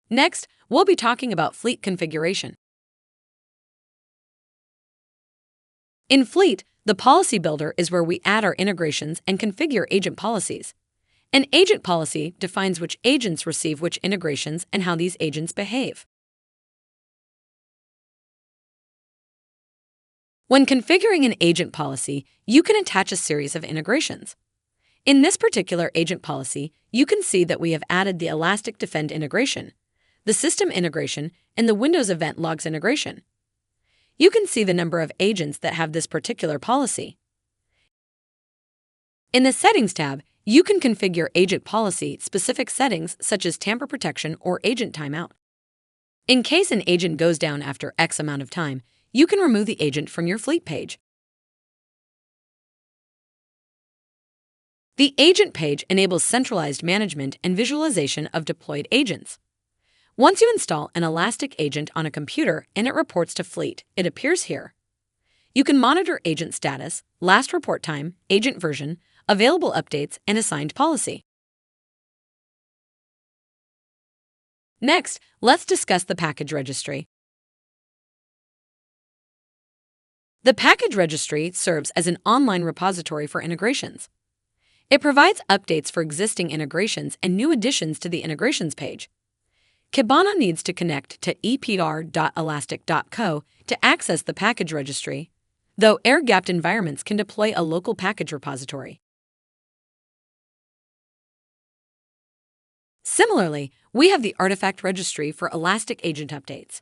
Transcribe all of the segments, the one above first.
Next, we'll be talking about Fleet configuration. In Fleet, the policy builder is where we add our integrations and configure agent policies. An agent policy defines which agents receive which integrations and how these agents behave. When configuring an agent policy, you can attach a series of integrations. In this particular agent policy, you can see that we have added the Elastic Defend integration, the System integration, and the Windows Event Logs integration. You can see the number of agents that have this particular policy. In the Settings tab, you can configure agent policy-specific settings such as tamper protection or agent timeout. In case an agent goes down after X amount of time, you can remove the agent from your Fleet page. The Agent page enables centralized management and visualization of deployed agents. Once you install an Elastic agent on a computer and it reports to Fleet, it appears here. You can monitor agent status, last report time, agent version, available updates, and assigned policy. Next, let's discuss the package registry. The package registry serves as an online repository for integrations. It provides updates for existing integrations and new additions to the integrations page. Kibana needs to connect to epr.elastic.co to access the package registry, though air-gapped environments can deploy a local package repository. Similarly, we have the artifact registry for Elastic agent updates.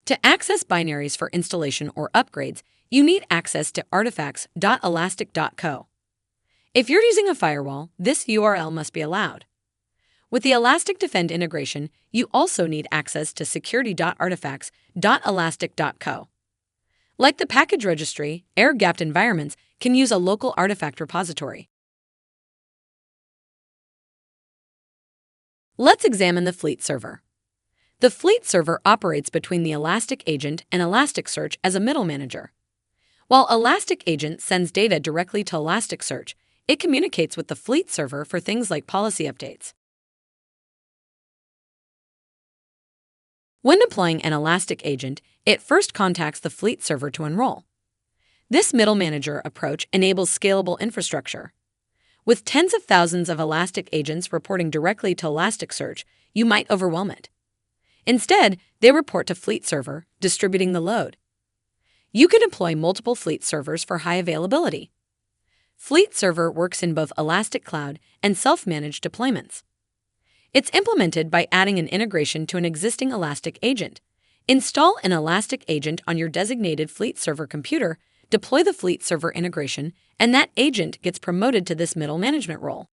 To access binaries for installation or upgrades, you need access to artifacts.elastic.co. If you're using a firewall, this URL must be allowed. With the Elastic Defend integration, you also need access to security.artifacts.elastic.co. Like the package registry, air-gapped environments can use a local artifact repository. Let's examine the Fleet server. The Fleet server operates between the Elastic agent and Elasticsearch as a middle manager. While Elastic agent sends data directly to Elasticsearch, it communicates with the Fleet server for things like policy updates. When deploying an Elastic agent, it first contacts the Fleet server to enroll. This middle manager approach enables scalable infrastructure. With tens of thousands of Elastic agents reporting directly to Elasticsearch, you might overwhelm it. Instead, they report to Fleet server, distributing the load. You can deploy multiple Fleet servers for high availability. Fleet server works in both Elastic Cloud and self-managed deployments. It's implemented by adding an integration to an existing Elastic agent. Install an Elastic agent on your designated Fleet server computer, deploy the Fleet server integration, and that agent gets promoted to this middle management role.